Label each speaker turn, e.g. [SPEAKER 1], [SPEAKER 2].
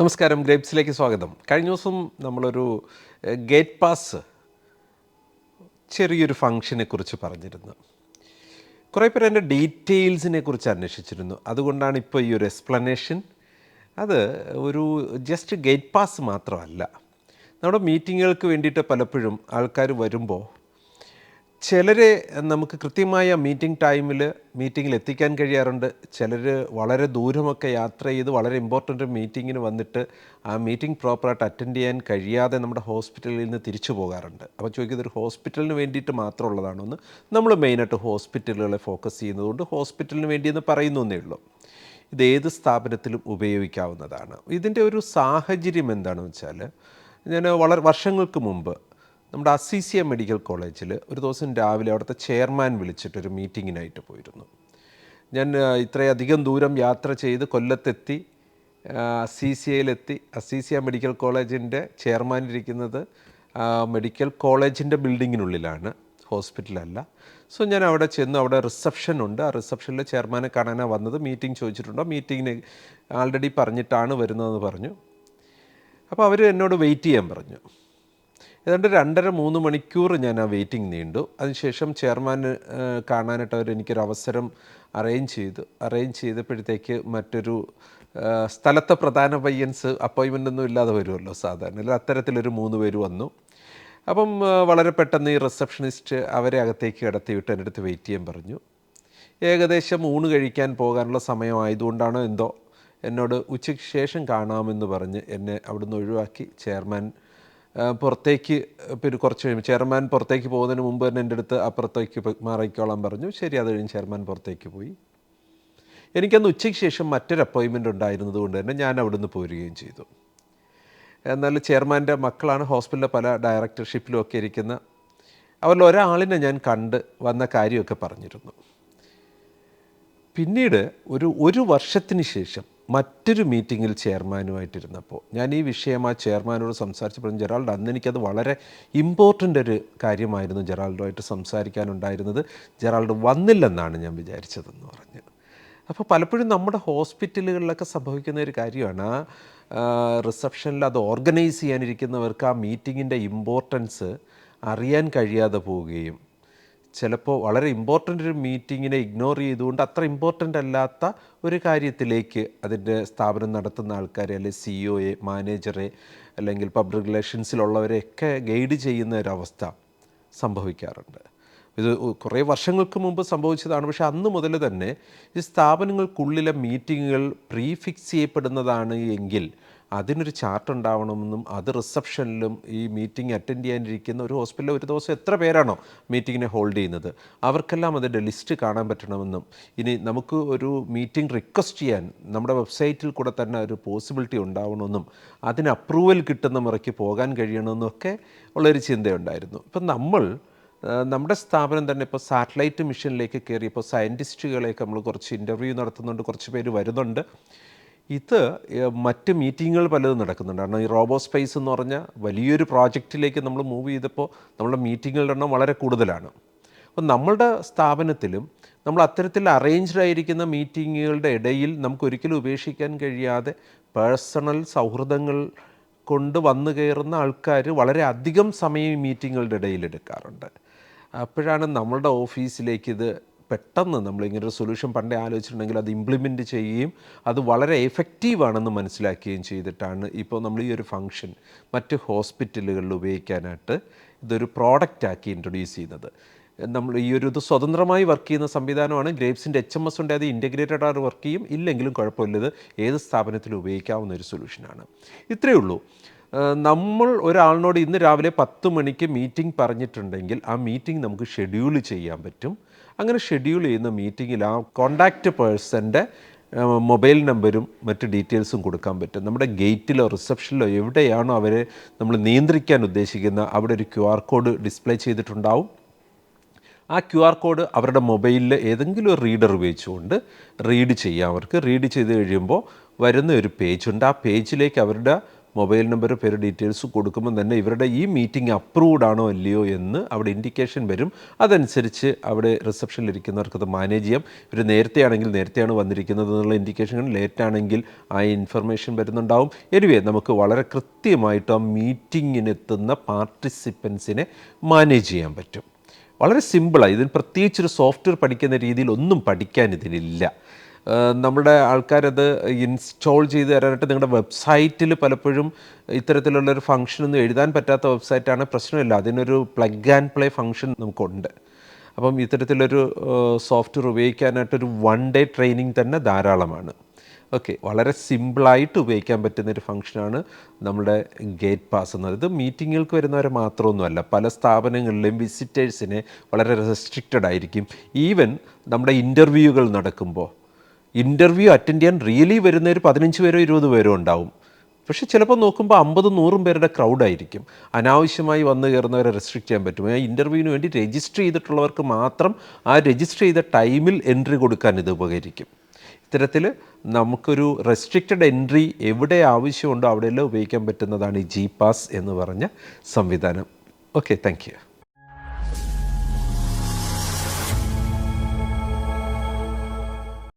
[SPEAKER 1] നമസ്കാരം, ഗ്രേപ്സിലേക്ക് സ്വാഗതം. കഴിഞ്ഞ ദിവസം നമ്മളൊരു ഗേറ്റ് പാസ് ചെറിയൊരു ഫംഗ്ഷനെ കുറിച്ച് പറഞ്ഞിരുന്നു. കുറേ പേർ എൻ്റെ ഡീറ്റെയിൽസിനെ കുറിച്ച് അന്വേഷിച്ചിരുന്നു. അതുകൊണ്ടാണ് ഇപ്പോൾ ഈ ഒരു എക്സ്പ്ലനേഷൻ. അത് ഒരു ജസ്റ്റ് ഗേറ്റ് പാസ് മാത്രമല്ല. നമ്മുടെ മീറ്റിങ്ങുകൾക്ക് വേണ്ടിയിട്ട് പലപ്പോഴും ആൾക്കാർ വരുമ്പോൾ ചിലരെ നമുക്ക് കൃത്യമായ മീറ്റിംഗ് ടൈമിൽ മീറ്റിങ്ങിൽ എത്തിക്കാൻ കഴിയാറുണ്ട്. ചിലർ വളരെ ദൂരമൊക്കെ യാത്ര ചെയ്ത് വളരെ ഇമ്പോർട്ടൻ്റ് മീറ്റിങ്ങിന് വന്നിട്ട് ആ മീറ്റിംഗ് പ്രോപ്പറായിട്ട് അറ്റൻഡ് ചെയ്യാൻ കഴിയാതെ നമ്മുടെ ഹോസ്പിറ്റലിൽ നിന്ന് തിരിച്ചു പോകാറുണ്ട്. അപ്പോൾ ചോദിക്കുന്നത് ഒരു ഹോസ്പിറ്റലിന് വേണ്ടിയിട്ട് മാത്രമുള്ളതാണോ എന്ന്. നമ്മൾ മെയിനായിട്ട് ഹോസ്പിറ്റലുകളെ ഫോക്കസ് ചെയ്യുന്നതുകൊണ്ട് ഹോസ്പിറ്റലിന് വേണ്ടിയെന്ന് പറയുന്നേ ഉള്ളൂ. ഇത് ഏത് സ്ഥാപനത്തിലും ഉപയോഗിക്കാവുന്നതാണ്. ഇതിൻ്റെ ഒരു സാഹചര്യം എന്താണെന്ന് വെച്ചാൽ, ഞാൻ വളരെ വർഷങ്ങൾക്ക് മുമ്പ് നമ്മുടെ അസീസിയ മെഡിക്കൽ കോളേജിൽ ഒരു ദിവസം രാവിലെ അവിടുത്തെ ചെയർമാൻ വിളിച്ചിട്ടൊരു മീറ്റിങ്ങിനായിട്ട് പോയിരുന്നു. ഞാൻ ഇത്രയധികം ദൂരം യാത്ര ചെയ്ത് കൊല്ലത്തെത്തി, അസീസിയ മെഡിക്കൽ കോളേജിൻ്റെ ചെയർമാൻ ഇരിക്കുന്നത് മെഡിക്കൽ കോളേജിൻ്റെ ബിൽഡിങ്ങിനുള്ളിലാണ്, ഹോസ്പിറ്റലല്ല. സോ ഞാൻ അവിടെ ചെന്ന്, അവിടെ റിസപ്ഷനുണ്ട്. ആ റിസപ്ഷനിൽ ചെയർമാനെ കാണാനാണ് വന്നത്. മീറ്റിംഗ് ചോദിച്ചിട്ടുണ്ടോ, മീറ്റിങ്ങിന് ആൾറെഡി പറഞ്ഞിട്ടാണ് വരുന്നതെന്ന് പറഞ്ഞു. അപ്പോൾ അവർ എന്നോട് വെയിറ്റ് ചെയ്യാൻ പറഞ്ഞു. ഏതാണ്ട് 2.5-3 മണിക്കൂർ ഞാൻ ആ വെയിറ്റിംഗ് നീണ്ടു. അതിനുശേഷം ചെയർമാൻ കാണാനായിട്ട് അവർ എനിക്കൊരു അവസരം അറേഞ്ച് ചെയ്തപ്പോഴത്തേക്ക് മറ്റൊരു സ്ഥലത്തെ പ്രധാന പയ്യൻസ് അപ്പോയിൻമെൻ്റ് ഒന്നും ഇല്ലാതെ വരുമല്ലോ സാധാരണ, അത്തരത്തിലൊരു 3 പേര് വന്നു. അപ്പം വളരെ പെട്ടെന്ന് ഈ റിസപ്ഷനിസ്റ്റ് അവരെ അകത്തേക്ക് കടത്തിവിട്ട് എൻ്റെ അടുത്ത് വെയിറ്റ് ചെയ്യാൻ പറഞ്ഞു. ഏകദേശം ഊണ് കഴിക്കാൻ പോകാനുള്ള സമയമായതുകൊണ്ടാണോ എന്തോ എന്നോട് ഉച്ചയ്ക്ക് ശേഷം കാണാമെന്ന് പറഞ്ഞ് എന്നെ അവിടുന്ന് ഒഴിവാക്കി. ചെയർമാൻ പുറത്തേക്ക് കുറച്ച് കഴിയുമ്പോൾ ചെയർമാൻ പുറത്തേക്ക് പോകുന്നതിന് മുമ്പ് തന്നെ എൻ്റെ അടുത്ത് അപ്പുറത്തേക്ക് മാറിക്കോളാൻ പറഞ്ഞു. ശരി, അത് കഴിഞ്ഞ് ചെയർമാൻ പുറത്തേക്ക് പോയി. എനിക്കന്ന് ഉച്ചയ്ക്ക് ശേഷം മറ്റൊരു അപ്പോയിൻമെൻ്റ് ഉണ്ടായിരുന്നത് കൊണ്ട് തന്നെ ഞാൻ അവിടുന്ന് പോരുകയും ചെയ്തു. എന്നാൽ ചെയർമാൻ്റെ മക്കളാണ് ഹോസ്പിറ്റലിലെ പല ഡയറക്ടർഷിപ്പിലും ഒക്കെ ഇരിക്കുന്ന. അവരിൽ ഒരാളിനെ ഞാൻ കണ്ട് വന്ന കാര്യമൊക്കെ പറഞ്ഞിരുന്നു. പിന്നീട് ഒരു വർഷത്തിന് ശേഷം മറ്റൊരു മീറ്റിങ്ങിൽ ചെയർമാനുമായിട്ടിരുന്നപ്പോൾ ഞാൻ ഈ വിഷയം ആ ചെയർമാനോട് സംസാരിച്ചപ്പോൾ, ജെറാൾഡ്, അന്ന് എനിക്കത് വളരെ ഇമ്പോർട്ടൻ്റ് ഒരു കാര്യമായിരുന്നു ജെറാൾഡുമായിട്ട് സംസാരിക്കാനുണ്ടായിരുന്നത്, ജെറാൾഡ് വന്നില്ലെന്നാണ് ഞാൻ വിചാരിച്ചതെന്ന് പറഞ്ഞു. അപ്പോൾ പലപ്പോഴും നമ്മുടെ ഹോസ്പിറ്റലുകളിലൊക്കെ സംഭവിക്കുന്ന ഒരു കാര്യമാണ്, റിസപ്ഷനിൽ അത് ഓർഗനൈസ് ചെയ്യാനിരിക്കുന്നവർക്ക് ആ മീറ്റിങ്ങിൻ്റെ ഇമ്പോർട്ടൻസ് അറിയാൻ കഴിയാതെ പോവുകയും ചിലപ്പോൾ വളരെ ഇമ്പോർട്ടൻ്റ് ഒരു മീറ്റിങ്ങിനെ ഇഗ്നോർ ചെയ്തുകൊണ്ട് അത്ര ഇമ്പോർട്ടൻ്റ് അല്ലാത്ത ഒരു കാര്യത്തിലേക്ക് അതിൻ്റെ സ്ഥാപനം നടത്തുന്ന ആൾക്കാരെ, അല്ലെങ്കിൽ സിഇഒയെ, മാനേജറെ, അല്ലെങ്കിൽ പബ്ലിക് റിലേഷൻസിലുള്ളവരെയൊക്കെ ഗൈഡ് ചെയ്യുന്ന ഒരവസ്ഥ സംഭവിക്കാറുണ്ട്. ഇത് കുറേ വർഷങ്ങൾക്ക് മുമ്പ് സംഭവിച്ചതാണ്. പക്ഷേ അന്ന് മുതൽ തന്നെ ഈ സ്ഥാപനങ്ങൾക്കുള്ളിലെ മീറ്റിങ്ങുകൾ പ്രീഫിക്സ് ചെയ്യപ്പെടുന്നതാണ് എങ്കിൽ അതിനൊരു ചാർട്ട് ഉണ്ടാവണമെന്നും, അത് റിസപ്ഷനിലും ഈ മീറ്റിംഗ് അറ്റൻഡ് ചെയ്യാനിരിക്കുന്ന ഒരു ഹോസ്പിറ്റലിൽ ഒരു ദിവസം എത്ര പേരാണോ മീറ്റിങ്ങിനെ ഹോൾഡ് ചെയ്യുന്നത് അവർക്കെല്ലാം അതിൻ്റെ ലിസ്റ്റ് കാണാൻ പറ്റണമെന്നും, ഇനി നമുക്ക് ഒരു മീറ്റിംഗ് റിക്വസ്റ്റ് ചെയ്യാൻ നമ്മുടെ വെബ്സൈറ്റിൽ കൂടെ തന്നെ ഒരു പോസിബിലിറ്റി ഉണ്ടാവണമെന്നും, അതിന് അപ്രൂവൽ കിട്ടുന്ന മുറയ്ക്ക് പോകാൻ കഴിയണമെന്നും ഒക്കെ ഉള്ളൊരു ചിന്തയുണ്ടായിരുന്നു. ഇപ്പം നമ്മുടെ സ്ഥാപനം തന്നെ ഇപ്പോൾ സാറ്റലൈറ്റ് മിഷനിലേക്ക് കയറിയപ്പോൾ സയൻറ്റിസ്റ്റുകളെയൊക്കെ നമ്മൾ കുറച്ച് ഇൻ്റർവ്യൂ നടത്തുന്നുണ്ട്, കുറച്ച് പേര് വരുന്നുണ്ട്. ഇത് മറ്റ് മീറ്റിങ്ങുകൾ പലതും നടക്കുന്നുണ്ട്. കാരണം ഈ റോബോസ്പേസ് എന്ന് പറഞ്ഞ വലിയൊരു പ്രോജക്റ്റിലേക്ക് നമ്മൾ മൂവ് ചെയ്തപ്പോൾ നമ്മുടെ മീറ്റിങ്ങുകളുടെ എണ്ണം വളരെ കൂടുതലാണ്. അപ്പോൾ നമ്മളുടെ സ്ഥാപനത്തിലും നമ്മൾ അത്തരത്തിൽ അറേഞ്ച്ഡ് ആയിരിക്കുന്ന മീറ്റിങ്ങുകളുടെ ഇടയിൽ നമുക്കൊരിക്കലും ഉപേക്ഷിക്കാൻ കഴിയാതെ പേഴ്സണൽ സൗഹൃദങ്ങൾ കൊണ്ട് വന്നു കയറുന്ന ആൾക്കാർ വളരെ അധികം സമയം ഈ മീറ്റിങ്ങുകളുടെ ഇടയിൽ എടുക്കാറുണ്ട്. അപ്പോഴാണ് നമ്മളുടെ ഓഫീസിലേക്ക് ഇത് പെട്ടെന്ന് നമ്മളിങ്ങനൊരു സൊല്യൂഷൻ പണ്ടേ ആലോചിച്ചിട്ടുണ്ടെങ്കിൽ അത് ഇംപ്ലിമെൻറ്റ് ചെയ്യുകയും അത് വളരെ എഫക്റ്റീവാണെന്ന് മനസ്സിലാക്കുകയും ചെയ്തിട്ടാണ് ഇപ്പോൾ നമ്മൾ ഈ ഒരു ഫംഗ്ഷൻ മറ്റ് ഹോസ്പിറ്റലുകളിൽ ഉപയോഗിക്കാനായിട്ട് ഇതൊരു പ്രോഡക്റ്റാക്കി ഇൻട്രൊഡ്യൂസ് ചെയ്യുന്നത്. നമ്മൾ ഈ ഒരു ഇത് സ്വതന്ത്രമായി വർക്ക് ചെയ്യുന്ന സംവിധാനമാണ്. ഗ്രേപ്സിൻ്റെ HMS ഉണ്ട്, അത് ഇൻറ്റഗ്രേറ്റഡ് ആയിട്ട് വർക്ക് ചെയ്യും, ഇല്ലെങ്കിലും കുഴപ്പമില്ല, ഇത് ഏത് സ്ഥാപനത്തിലും ഉപയോഗിക്കാവുന്ന ഒരു സൊല്യൂഷനാണ്. ഇത്രയേ ഉള്ളൂ. നമ്മൾ ഒരാളിനോട് ഇന്ന് രാവിലെ 10 മണിക്ക് മീറ്റിംഗ് പറഞ്ഞിട്ടുണ്ടെങ്കിൽ ആ മീറ്റിംഗ് നമുക്ക് ഷെഡ്യൂൾ ചെയ്യാൻ പറ്റും. അങ്ങനെ ഷെഡ്യൂൾ ചെയ്യുന്ന മീറ്റിങ്ങിൽ ആ കോണ്ടാക്റ്റ് പേഴ്സൻ്റെ മൊബൈൽ നമ്പരും മറ്റ് ഡീറ്റെയിൽസും കൊടുക്കാൻ പറ്റും. നമ്മുടെ ഗേറ്റിലോ റിസപ്ഷനിലോ എവിടെയാണോ അവരെ നമ്മൾ നിയന്ത്രിക്കാൻ ഉദ്ദേശിക്കുന്ന അവിടെ ഒരു QR കോഡ് ഡിസ്പ്ലേ ചെയ്തിട്ടുണ്ടാവും. ആ QR കോഡ് അവരുടെ മൊബൈലിൽ ഏതെങ്കിലും ഒരു റീഡർ ഉപയോഗിച്ചുകൊണ്ട് റീഡ് ചെയ്യാം. അവർക്ക് റീഡ് ചെയ്ത് കഴിയുമ്പോൾ വരുന്ന ഒരു പേജുണ്ട്. ആ പേജിലേക്ക് അവരുടെ മൊബൈൽ നമ്പർ, പേര്, ഡീറ്റെയിൽസ് കൊടുക്കുമ്പോൾ തന്നെ ഇവരുടെ ഈ മീറ്റിംഗ് അപ്രൂവ്ഡ് ആണോ അല്ലയോ എന്ന് അവിടെ ഇൻഡിക്കേഷൻ വരും. അതനുസരിച്ച് അവിടെ റിസപ്ഷനിലിരിക്കുന്നവർക്ക് അത് മാനേജ് ചെയ്യാം. ഇവർ നേരത്തെ ആണെങ്കിൽ നേരത്തെയാണ് വന്നിരിക്കുന്നത് എന്നുള്ള ഇൻഡിക്കേഷൻ, ലേറ്റ് ആണെങ്കിൽ ആ ഇൻഫർമേഷൻ വരുന്നുണ്ടാവും. എനിവേ നമുക്ക് വളരെ കൃത്യമായിട്ട് ആ മീറ്റിങ്ങിനെത്തുന്ന പാർട്ടിസിപ്പൻസിനെ മാനേജ് ചെയ്യാൻ പറ്റും. വളരെ സിമ്പിളാണ്. ഇതിന് പ്രത്യേകിച്ചൊരു സോഫ്റ്റ്വെയർ പഠിക്കുന്ന രീതിയിൽ ഒന്നും പഠിക്കാൻ ഇതിനില്ല. നമ്മുടെ ആൾക്കാരത് ഇൻസ്റ്റാൾ ചെയ്ത് തരാനായിട്ട് നിങ്ങളുടെ വെബ്സൈറ്റിൽ പലപ്പോഴും ഇത്തരത്തിലുള്ളൊരു ഫംഗ്ഷനൊന്നും എഴുതാൻ പറ്റാത്ത വെബ്സൈറ്റാണ്, പ്രശ്നമില്ല. അതിനൊരു പ്ലഗ് ആൻഡ് പ്ലേ ഫംഗ്ഷൻ നമുക്കുണ്ട്. അപ്പം ഇത്തരത്തിലൊരു സോഫ്റ്റ്വെയർ ഉപയോഗിക്കാനായിട്ടൊരു 1 day ട്രെയിനിങ് തന്നെ ധാരാളമാണ്. ഓക്കെ, വളരെ സിമ്പിളായിട്ട് ഉപയോഗിക്കാൻ പറ്റുന്നൊരു ഫംഗ്ഷനാണ് നമ്മുടെ ഗേറ്റ് പാസ് എന്നത്. ഇത് മീറ്റിങ്ങുകൾക്ക് വരുന്നവരെ മാത്രമൊന്നുമല്ല, പല സ്ഥാപനങ്ങളിലെയും വിസിറ്റേഴ്സിനെ വളരെ റെസ്ട്രിക്റ്റഡ് ആയിരിക്കും. ഈവൻ നമ്മുടെ ഇൻ്റർവ്യൂകൾ നടക്കുമ്പോൾ ഇൻ്റർവ്യൂ അറ്റൻഡ് ചെയ്യാൻ റിയലി വരുന്നവർ 15 പേരോ 20 പേരോ ഉണ്ടാവും. പക്ഷേ ചിലപ്പോൾ നോക്കുമ്പോൾ 50-100 പേരുടെ ക്രൗഡായിരിക്കും. അനാവശ്യമായി വന്നു കയറുന്നവരെ റെസ്ട്രിക്റ്റ് ചെയ്യാൻ പറ്റും. ആ ഇൻ്റർവ്യൂവിന് വേണ്ടി രജിസ്റ്റർ ചെയ്തിട്ടുള്ളവർക്ക് മാത്രം ആ രജിസ്റ്റർ ചെയ്ത ടൈമിൽ എൻട്രി കൊടുക്കാൻ ഇത് ഉപകരിക്കും. ഇത്തരത്തിൽ നമുക്കൊരു റെസ്ട്രിക്റ്റഡ് എൻട്രി എവിടെ ആവശ്യമുണ്ടോ അവിടെയെല്ലാം ഉപയോഗിക്കാൻ പറ്റുന്നതാണ് ഈ ജി പാസ് എന്ന് പറഞ്ഞ സംവിധാനം. Okay, thank you.